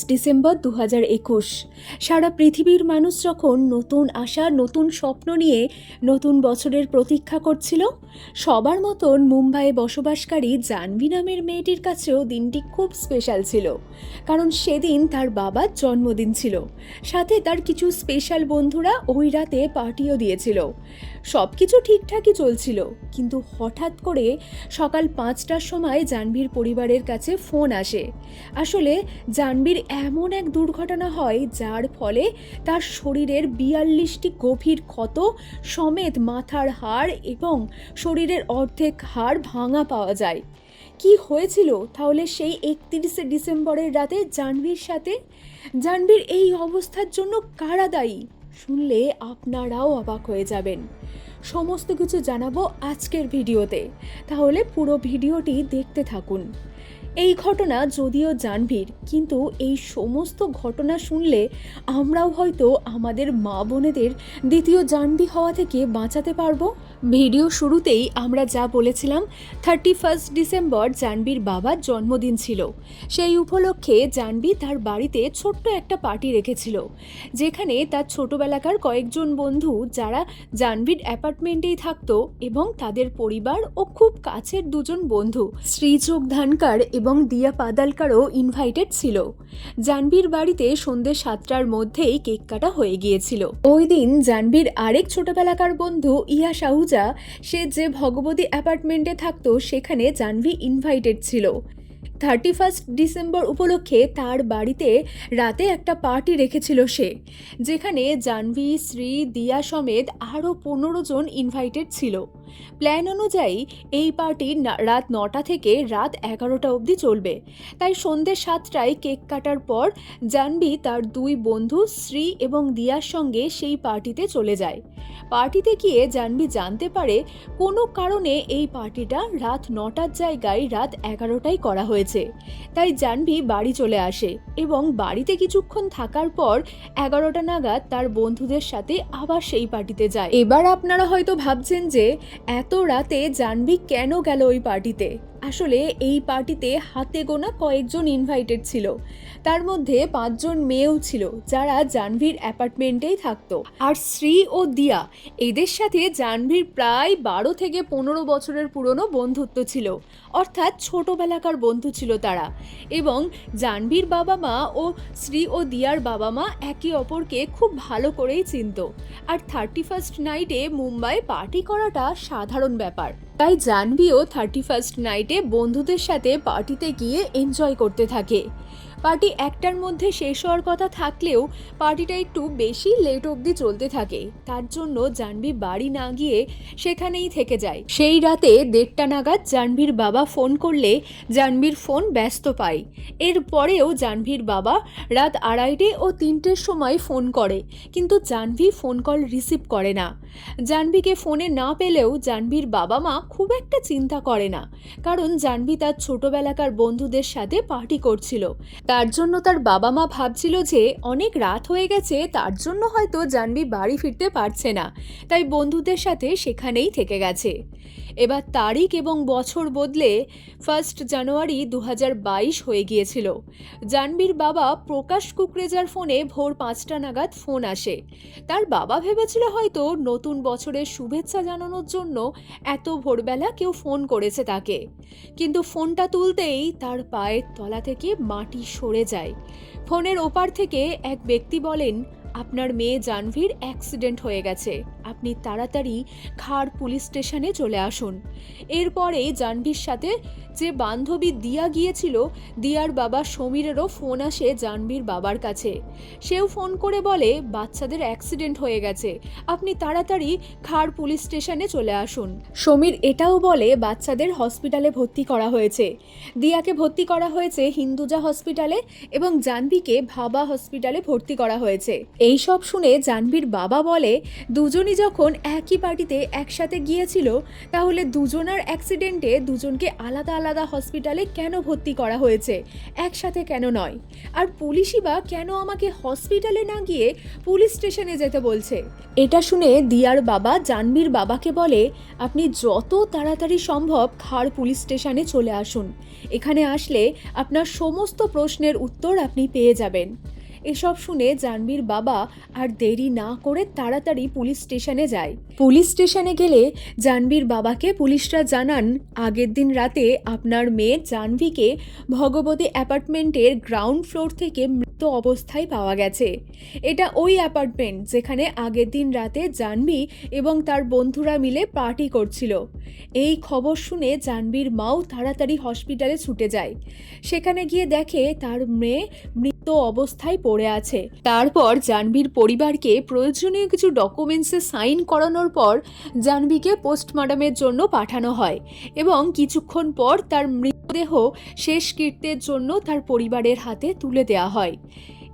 December 2021 সারা পৃথিবীর মানুষ যখন নতুন আশা, নতুন স্বপ্ন নিয়ে নতুন বছরের প্রতীক্ষা করছিল, সবার মতন মুম্বাইয়ে বসবাসকারী জাহ্নবী নামের মেয়েটির কাছেও দিনটি খুব স্পেশাল ছিল। কারণ সেদিন তার বাবার জন্মদিন ছিল, সাথে তার কিছু স্পেশাল বন্ধুরা ওই রাতে পার্টিও দিয়েছিল। সব কিছু ঠিকঠাকই চলছিল, কিন্তু হঠাৎ করে সকাল 5টার সময় জাহ্নবীর পরিবারের কাছে ফোন আসে। আসলে জাহ্নবীর এমন এক দুর্ঘটনা হয় যার ফলে তার শরীরের 42টি গভীর ক্ষত সমেত মাথার হাড় এবং শরীরের অর্ধেক হাড় ভাঙা পাওয়া যায়। কি হয়েছিল তাহলে সেই 31শে ডিসেম্বরের রাতে জাহ্নবীর সাথে? জাহ্নবীর এই অবস্থার জন্য কারা দায়ী? শুনলে আপনারাও অবাক হয়ে যাবেন। সমস্ত কিছু জানাবো আজকের ভিডিওতে, তাহলে পুরো ভিডিওটি দেখতে থাকুন। এই ঘটনা যদিও জাহ্নবীর, কিন্তু এই সমস্ত ঘটনা শুনলে আমরাও হয়তো আমাদের মা বোনেদের দ্বিতীয় জাহ্নবী হওয়া থেকে বাঁচাতে পারবো। ভিডিও শুরুতেই আমরা যা বলেছিলাম, 31 ডিসেম্বর জাহ্নবীর বাবার জন্মদিন ছিল। সেই উপলক্ষে জাহ্নবী তার বাড়িতে ছোট্ট একটা পার্টি রেখেছিল, যেখানে তার ছোটবেলাকার কয়েকজন বন্ধু যারা জাহ্নবীর অ্যাপার্টমেন্টেই থাকতো এবং তাদের পরিবার ও খুব কাছের দুজন বন্ধু শ্রীযোগ ধানকার এবং দিয়া পাদালকারও ইনভাইটেড ছিল। জাহ্নবীর বাড়িতে সন্ধ্যে 7টার মধ্যেই কেক কাটা হয়ে গিয়েছিল। ওই দিন জাহ্নবীর আরেক ছোটবেলাকার বন্ধু ইয়া সাহুজা, সে যে ভগবতী অ্যাপার্টমেন্টে থাকতো, সেখানে জাহ্নবী ইনভাইটেড ছিল। 31 ডিসেম্বর উপলক্ষে তার বাড়িতে রাতে একটা পার্টি রেখেছিল সে, যেখানে জাহ্নবী, শ্রী, দিয়া সমেত আরও 15 জন ইনভাইটেড ছিল। প্ল্যান অনুযায়ী এই পার্টি রাত 9টা থেকে রাত 11টা অবধি চলবে। তাই সন্ধ্যে 7টায় কেক কাটার পর জাহ্নবী তার দুই বন্ধু শ্রী এবং দিয়ার সঙ্গে সেই পার্টিতে চলে যায়। পার্টিতে গিয়ে জাহ্নবী জানতে পারে কোনো কারণে এই পার্টিটা রাত 9টার জায়গায় রাত 11টায় করা হয়েছে। তাই জাহ্নবী বাড়ি চলে আসে এবং বাড়িতে কিছুক্ষণ থাকার পর 11টা নাগাদ তার বন্ধুদের সাথে আবার সেই পার্টিতে যায়। এবার আপনারা হয়তো ভাবছেন যে এত রাতে জাহ্নবী কেন গেল ওই পার্টিতে। আসলে এই পার্টিতে হাতে গোনা কয়েকজন ইনভাইটেড ছিল, তার মধ্যে 5 জন মেয়েও ছিল যারা জাহ্নবীর অ্যাপার্টমেন্টেই থাকতো। আর শ্রী ও দিয়া, এদের সাথে জাহ্নবীর প্রায় 12 থেকে 15 বছরের পুরনো বন্ধুত্ব ছিল, অর্থাৎ ছোটবেলাকার বন্ধু ছিল তারা। এবং জাহ্নবীর বাবা মা ও শ্রী ও দিয়ার বাবা মা একে অপরকে খুব ভালো করেই চিনত। আর 31st নাইটে মুম্বাই পার্টি করাটা সাধারণ ব্যাপার, তাই জাহ্নবীও 31st নাইটে বন্ধুদের সাথে পার্টিতে গিয়ে এনজয় করতে থাকে। পার্টি 1টার মধ্যে শেষ হওয়ার কথা থাকলেও পার্টিটা একটু বেশি লেট অবধি চলতে থাকে। তার জন্য জাহ্নবী বাড়ি না গিয়ে সেখানেই থেকে যায়। সেই রাতে 1:30টা নাগাদ জাহ্নবীর বাবা ফোন করলে জাহ্নবীর ফোন ব্যস্ত পায়। এরপরেও জাহ্নবীর বাবা রাত 2:30 ও 3টের সময় ফোন করে, কিন্তু জাহ্নবী ফোন কল রিসিভ করে না। জাহ্নবীকে ফোনে না পেলেও জাহ্নবীর বাবা মা খুব একটা চিন্তা করে না, কারণ জাহ্নবী তার ছোটবেলাকার বন্ধুদের সাথে পার্টি করছিল। তার জন্য তার বাবা মা ভাবছিল যে অনেক রাত হয়ে গেছে, তার জন্য হয়তো জাহ্নবী বাড়ি ফিরতে পারছে না, তাই বন্ধুদের সাথে সেখানেই থেকে গেছে। এবার তারিখ এবং বছর বদলে 1 জানুয়ারি 2022 হয়ে গিয়েছিল। জাহ্নবীর বাবা প্রকাশ কুকরেজার ফোনে ভোর 5টা নাগাদ ফোন আসে। তার বাবা ভেবেছিল হয়তো নতুন বছরের শুভেচ্ছা জানানোর জন্য এত ভোরবেলা কেউ ফোন করেছে তাকে, কিন্তু ফোনটা তুলতেই তার পায়ের তলা থেকে মাটি সরে যায়। ফোনের ওপার থেকে এক ব্যক্তি বলেন, আপনার মেয়ে জাহ্নবীর অ্যাক্সিডেন্ট হয়ে গেছে, আপনি তাড়াতাড়ি খাড় পুলিশ স্টেশনে চলে আসুন। এরপরে জাহ্নবীর সাথে যে বান্ধবী দিয়া গিয়েছিল, দিয়ার বাবা সমীরেরও ফোন আসে জাহ্নবীর বাবার কাছে। সেও ফোন করে বলে, বাচ্চাদের অ্যাক্সিডেন্ট হয়ে গেছে, আপনি তাড়াতাড়ি খাড় পুলিশ স্টেশনে চলে আসুন। সমীর এটাও বলে বাচ্চাদের হসপিটালে ভর্তি করা হয়েছে। দিয়াকে ভর্তি করা হয়েছে হিন্দুজা হসপিটালে এবং জাহ্নবীকে ভাবা হসপিটালে ভর্তি করা হয়েছে। এই সব শুনে জাহ্নবীর বাবা বলে, দুজনই যখন একই পার্টিতে একসাথে গিয়েছিল, তাহলে দুজনার অ্যাক্সিডেন্টে দুজনকে আলাদা আলাদা হসপিটালে কেন ভর্তি করা হয়েছে, একসাথে কেন নয়? আর পুলিশই বা কেন আমাকে হসপিটালে না গিয়ে পুলিশ স্টেশনে যেতে বলছে? এটা শুনে দিয়ার বাবা জাহ্নবীর বাবাকে বলে, আপনি যত তাড়াতাড়ি সম্ভব খাড় পুলিশ স্টেশনে চলে আসুন। এখানে আসলে আপনার সমস্ত প্রশ্নের উত্তর আপনি পেয়ে যাবেন। এসব শুনে জাহ্নবীর বাবা আর দেরি না করে তাড়াতাড়ি পুলিশ স্টেশনে যায়। পুলিশ স্টেশনে গেলে জাহ্নবীর বাবাকে পুলিশরা জানান, আগের দিন রাতে আপনার মেয়ে জাহ্নবীকে ভগবতী অ্যাপার্টমেন্টের গ্রাউন্ড ফ্লোর থেকে মৃত অবস্থায় পাওয়া গেছে। এটা ওই অ্যাপার্টমেন্ট যেখানে আগের দিন রাতে জাহ্নবী এবং তার বন্ধুরা মিলে পার্টি করছিল। এই খবর শুনে জাহ্নবীর মাও তাড়াতাড়ি হসপিটালে ছুটে যায়। সেখানে গিয়ে দেখে তার মেয়ে মৃত অবস্থায় পড়ে আছে। তারপর জাহ্নবীর পরিবারকে প্রয়োজনীয় কিছু ডকুমেন্টসে সাইন করানোর পর জাহ্নবীকে পোস্টমর্টমের জন্য পাঠানো হয় এবং কিছুক্ষণ পর তার মৃতদেহ শেষকৃত্যের জন্য তার পরিবারের হাতে তুলে দেওয়া হয়।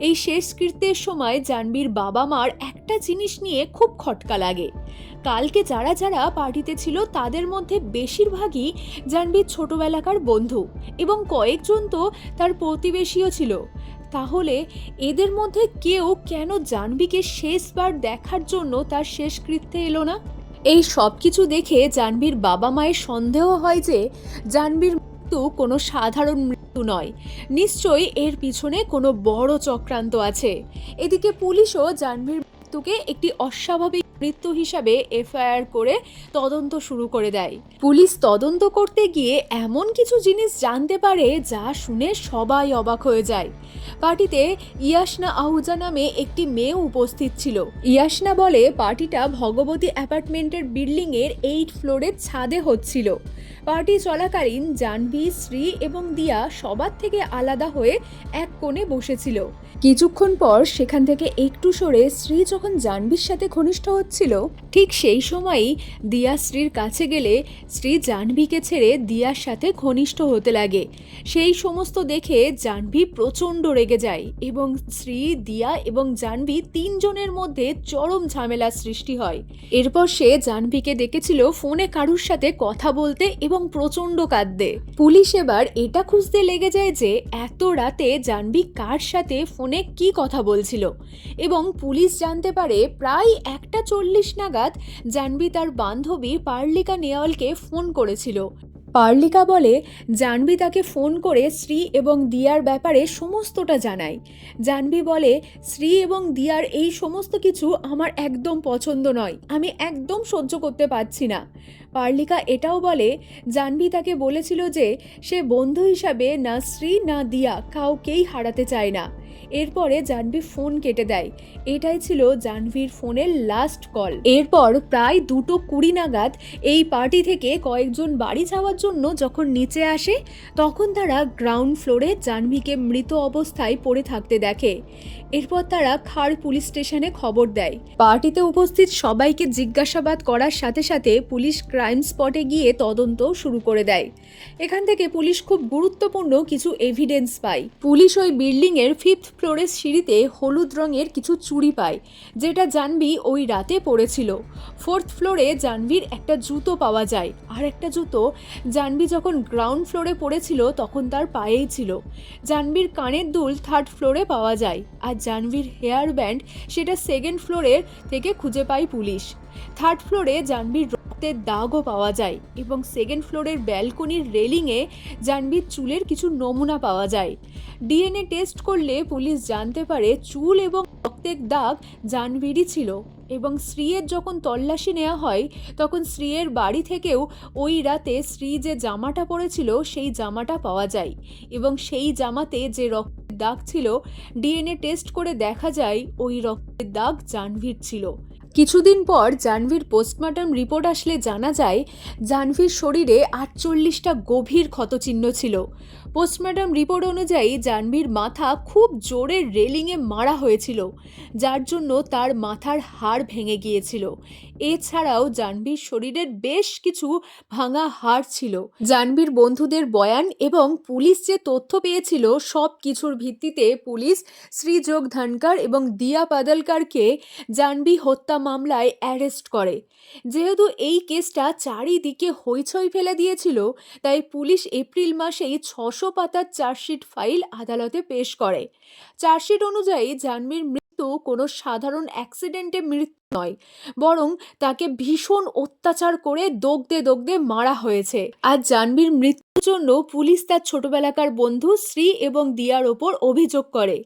এই শেষকৃত্যের সময় জাহ্নবীর বাবা মার একটা জিনিস নিয়ে খুব খটকা লাগে। কালকে যারা যারা পার্টিতে ছিল তাদের মধ্যে বেশিরভাগই জাহ্নবীর ছোটবেলাকার বন্ধু এবং কয়েকজন তো তার প্রতিবেশীও ছিল। তাহলে এদের মধ্যে কেউ কেন জাহ্নবীকে শেষবার দেখার জন্য তার শেষকৃত্যে এলো না? এই সব কিছু দেখে জাহ্নবীর বাবা মায়ের সন্দেহ হয় যে জাহ্নবীর মৃত্যু কোনো সাধারণ মৃত্যু নয়, নিশ্চয়ই এর পিছনে কোনো বড় চক্রান্ত আছে। এদিকে পুলিশও জাহ্নবীর মৃত্যুকে একটি অস্বাভাবিক মৃত্যু হিসাবে এফআইআর করে তদন্ত শুরু করে দেয়। পুলিশ তদন্ত করতে গিয়ে এমন কিছু জিনিস জানতে পারে যা শুনে সবাই অবাক হয়ে যায়। পার্টিতে ইয়াসনা আহুজা নামে একটি মেয়ে উপস্থিত ছিল। ইয়াসনা বলে পার্টিটা ভগবতী অ্যাপার্টমেন্টের বিল্ডিংয়ের 8 ফ্লোরের ছাদে হচ্ছিল। পার্টি চলাকালীন জাহ্নবী, শ্রী এবং দিয়া সবার থেকে আলাদা হয়ে এক কোণে বসেছিল। কিছুক্ষণ পর সেখান থেকে একটু সরে শ্রী যখন জাহ্নবীর সাথে ঘনিষ্ঠ হচ্ছিল, ঠিক সেই সময়ই দিয়া শ্রীর কাছে গেলে শ্রী জাহ্নবীকে ছেড়ে দিয়ার সাথে ঘনিষ্ঠ হতে লাগে। সেই সমস্ত দেখে জাহ্নবী প্রচণ্ড রেগে যায় এবং শ্রী, দিয়া এবং জাহ্নবী তিনজনের মধ্যে চরম ঝামেলার সৃষ্টি হয়। এরপর সে জাহ্নবীকে ডেকেছিল ফোনে কারুর সাথে কথা বলতে এবং প্রচণ্ড কাঁদতে। পুলিশ এবার এটা খুঁজতে লেগে যায় যে এত রাতে জাহ্নবী কার সাথে ফোনে কি কথা বলছিল এবং পুলিশ জানতে পারে প্রায় 1:40 নাগাদ জাহ্নবী তার বান্ধবী পার্লিকা নেওয়ালকে ফোন করেছিল। পার্লিকা বলে জাহ্নবী তাকে ফোন করে শ্রী এবং দিয়ার ব্যাপারে সমস্তটা জানায়। জাহ্নবী বলে, শ্রী এবং দিয়ার এই সমস্ত কিছু আমার একদম পছন্দ নয়, আমি একদম সহ্য করতে পারছি না। পার্লিকা এটাও বলে জাহ্নবী তাকে বলেছিল যে সে বন্ধু হিসাবে না শ্রী না দিয়া কাউকেই হারাতে চায় না। এরপরে জাহ্নবী ফোন কেটে দেয়। এটাই ছিল জাহ্নবীর ফোনের লাস্ট কল। এরপর প্রায় 2:20 নাগাদ এই পার্টি থেকে কয়েকজন বাড়ি যাওয়ার জন্য যখন নিচে আসে, তখন তারা গ্রাউন্ড ফ্লোরে জাহ্নবীকে মৃত অবস্থায় পড়ে থাকতে দেখে। এরপর তারা খাড় পুলিশ স্টেশনে খবর দেয়। পার্টিতে উপস্থিত সবাইকে জিজ্ঞাসাবাদ করার সাথে সাথে পুলিশ ক্রাইম স্পটে গিয়ে তদন্ত শুরু করে দেয়। এখান থেকে পুলিশ খুব গুরুত্বপূর্ণ কিছু এভিডেন্স পায়। পুলিশ ওই বিল্ডিংয়ের 5th ফ্লোরের সিঁড়িতে হলুদ রঙের কিছু চুড়ি পায়, যেটা জাহ্নবী ওই রাতে পরেছিল। 4th ফ্লোরে জাহ্নবীর একটা জুতো পাওয়া যায়, আর একটা জুতো জাহ্নবী যখন গ্রাউন্ড ফ্লোরে পড়েছিল তখন তার পায়েই ছিল। জাহ্নবীর কানের দুল 3rd ফ্লোরে পাওয়া যায়, আর জাহ্নবীর হেয়ার ব্যান্ড সেটা 2nd ফ্লোরের থেকে খুঁজে পায় পুলিশ। 3rd ফ্লোরে জাহ্নবীর রক্তের দাগও পাওয়া যায় এবং 2nd ফ্লোরের ব্যালকনির রেলিংয়ে জাহ্নবীর চুলের কিছু নমুনা পাওয়া যায়। ডিএনএ টেস্ট করলে পুলিশ জানতে পারে চুল এবং রক্তের দাগ জাহ্নবীরই ছিল। এবং শ্রীয়ের যখন তল্লাশি নেওয়া হয় তখন শ্রীয়ের বাড়ি থেকেও ওই রাতে শ্রী যে জামাটা পরেছিল সেই জামাটা পাওয়া যায় এবং সেই জামাতে যে রক্তের দাগ ছিল ডিএনএ টেস্ট করে দেখা যায় ওই রক্তের দাগ জাহ্নবীর ছিল। কিছুদিন পর জাহ্নবীর পোস্টমর্টম রিপোর্ট আসলে জানা যায় জাহ্নবীর শরীরে 48টা গভীর ক্ষতচিহ্ন ছিল। পোস্টমর্টম রিপোর্ট অনুযায়ী জাহ্নবীর মাথা খুব জোরে রেলিংয়ে মারা হয়েছিল, যার জন্য তার মাথার হাড় ভেঙে গিয়েছিল। এছাড়াও জাহ্নবীর শরীরের বেশ কিছু ভাঙা হাড় ছিল। জাহ্নবীর বন্ধুদের বয়ান এবং পুলিশ যে তথ্য পেয়েছিল সব কিছুর ভিত্তিতে পুলিশ শ্রীযোগ ধনকর এবং দিয়া পাদালকরকে জাহ্নবী হত্যা মামলায় অ্যারেস্ট করে। যেহেতু এই কেসটা চারিদিকে হইচই ফেলে দিয়েছিল, তাই পুলিশ এপ্রিল মাসেই 600 পাতার চার্জশিট ফাইল আদালতে পেশ করে। চার্জশিট অনুযায়ী জাহ্নবীর মৃত্যু কোনো সাধারণ অ্যাক্সিডেন্টে মৃত্যু নয়, বরং তাকে ভীষণ অত্যাচার করে দগ্ধে দগ্ধে মারা হয়েছে। আর জাহ্নবীর মৃত্যুর জন্য পুলিশ তার ছোটবেলাকার বন্ধু শ্রী এবং দিয়ার ওপর অভিযোগ করে।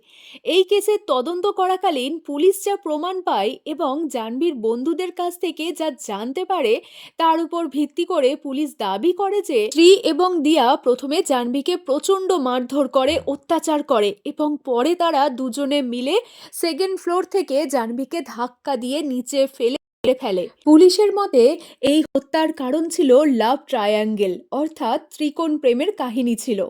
এই কেসের তদন্ত করাকালীন পুলিশ যা প্রমাণ পায় এবং জাহ্নবীর বন্ধুদের কাছ থেকে যা জানতে পারে, তার উপর ভিত্তি করে পুলিশ দাবি করে যে শ্রী এবং দিয়া প্রথমে জাহ্নবীকে প্রচণ্ড মারধর করে, অত্যাচার করে এবং পরে তারা দুজনে মিলে সেকেন্ড ফ্লোর থেকে জাহ্নবীকে ধাক্কা দিয়ে নিচে ফেলে ফেলে। পুলিশের মতে এই হত্যার কারণ ছিল লাভ ট্রায়াঙ্গেল, অর্থাৎ ত্রিকোণ প্রেমের কাহিনী ছিল।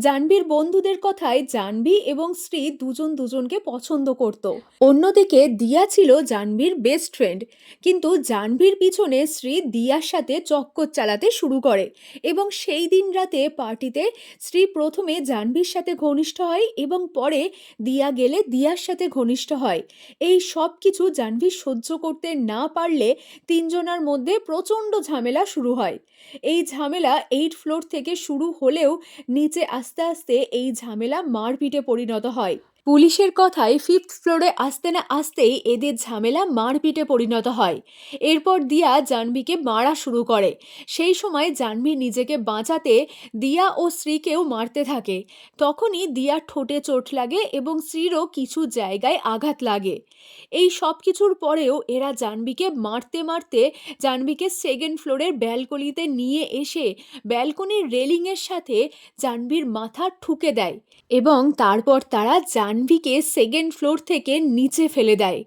জাহ্নবীর বন্ধুদের কথায় জাহ্নবী এবং শ্রী দুজন দুজনকে পছন্দ করত। অন্যদিকে দিয়া ছিল জাহ্নবীর বেস্ট ফ্রেন্ড, কিন্তু জাহ্নবীর পিছনে শ্রী দিয়ার সাথে চক্কর চালাতে শুরু করে এবং সেই দিন রাতে পার্টিতে শ্রী প্রথমে জাহ্নবীর সাথে ঘনিষ্ঠ হয় এবং পরে দিয়া গেলে দিয়ার সাথে ঘনিষ্ঠ হয়। এই সব কিছু জাহ্নবী সহ্য করতে না পারলে তিনজনের মধ্যে প্রচণ্ড ঝামেলা শুরু হয়। এই ঝামেলা 8 ফ্লোর থেকে শুরু হলেও নিচে আস্তে আস্তে এই ঝামেলা মারপিটে পরিণত হয়। পুলিশের কথায় 5th ফ্লোরে আসতে না আসতেই এদের ঝামেলা মারপিটে পরিণত হয়। এরপর দিয়া জাহ্নবীকে মারা শুরু করে। সেই সময় জাহ্নবী নিজেকে বাঁচাতে দিয়া ও শ্রীকেও মারতে থাকে। তখনই দিয়ার ঠোঁটে চোট লাগে এবং শ্রীরও কিছু জায়গায় আঘাত লাগে। এই সব কিছুর পরেও এরা জাহ্নবীকে মারতে মারতে জাহ্নবীকে সেকেন্ড ফ্লোরের ব্যালকনিতে নিয়ে এসে ব্যালকনির রেলিংয়ের সাথে জাহ্নবীর মাথা ঠুকে দেয় এবং তারপর তারা জাহ্নবীকে সেকেন্ড ফ্লোর থেকে নিচে ফেলে দেয়,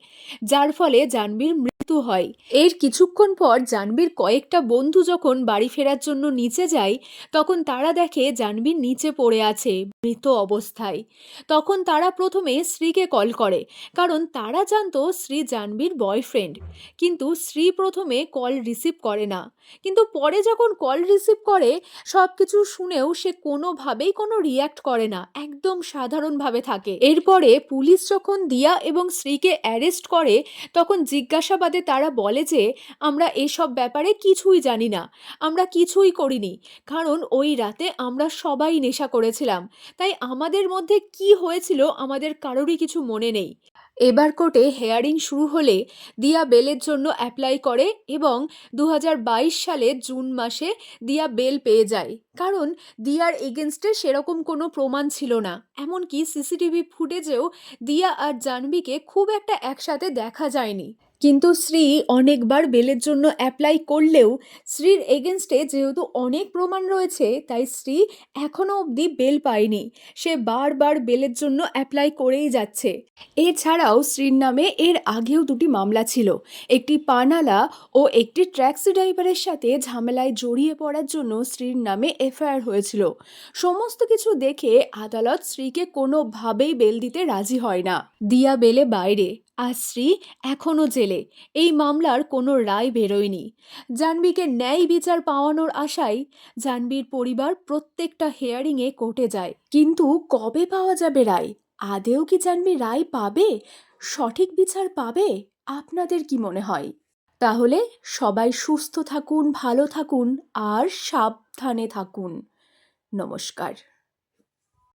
যার ফলে জাহ্নবীর মৃত্যু হয়। এর কিছুক্ষণ পর জাহ্নবীর কয়েকটা বন্ধু যখন বাড়ি ফেরার জন্য নিচে যায়, তখন তারা দেখে জাহ্নবী নিচে পড়ে আছে মৃত অবস্থায়। তখন তারা প্রথমে শ্রীকে কল করে, কারণ তারা জানতো শ্রী জাহ্নবীর বয়ফ্রেন্ড। কিন্তু শ্রী প্রথমে কল রিসিভ করে না, কিন্তু পরে যখন কল রিসিভ করে সব কিছু শুনেও সে কোনোভাবেই কোনো রিয়্যাক্ট করে না, একদম সাধারণভাবে থাকে। এরপরে পুলিশ যখন দিয়া এবং শ্রীকে অ্যারেস্ট করে, তখন জিজ্ঞাসাবাদে তারা বলে যে আমরা এসব ব্যাপারে কিছুই জানি না, আমরা কিছুই করিনি, কারণ ওই রাতে আমরা সবাই নেশা করেছিলাম, তাই আমাদের মধ্যে কি হয়েছিল আমাদের কারোরই কিছু মনে নেই। এবার কোর্টে হেয়ারিং শুরু হলে দিয়া বেলের জন্য অ্যাপ্লাই করে এবং 2022 সালে জুন মাসে দিয়া বেল পেয়ে যায়, কারণ দিয়ার এগেনস্টে সেরকম কোনো প্রমাণ ছিল না। এমনকি সিসিটিভি ফুটেজেও দিয়া আর জাহ্নবীকে খুব একটা একসাথে দেখা যায়নি। কিন্তু শ্রী অনেকবার বেলের জন্য অ্যাপ্লাই করলেও শ্রীর এগেনস্টে যেহেতু অনেক প্রমাণ রয়েছে, তাই শ্রী এখনও অবধি বেল পায়নি। সে বারবার বেলের জন্য অ্যাপ্লাই করেই যাচ্ছে। এছাড়াও শ্রীর নামে এর আগেও দুটি মামলা ছিল, একটি পানালা ও একটি ট্যাক্সি ড্রাইভারের সাথে ঝামেলায় জড়িয়ে পড়ার জন্য শ্রীর নামে এফআইআর হয়েছিল। সমস্ত কিছু দেখে আদালত শ্রীকে কোনোভাবেই বেল দিতে রাজি হয় না। দিয়া বেলে বাইরে, আর শ্রী এখনও জেলে। এই মামলার কোনো রায় বেরোয়নি। জাহ্নবীকে ন্যায় বিচার পাওয়ানোর আশায় জাহ্নবীর পরিবার প্রত্যেকটা হেয়ারিংয়ে কোর্টে যায়, কিন্তু কবে পাওয়া যাবে রায়? আদেও কি জাহ্নবী রায় পাবে, সঠিক বিচার পাবে? আপনাদের কি মনে হয়? তাহলে সবাই সুস্থ থাকুন, ভালো থাকুন আর সাবধানে থাকুন। নমস্কার।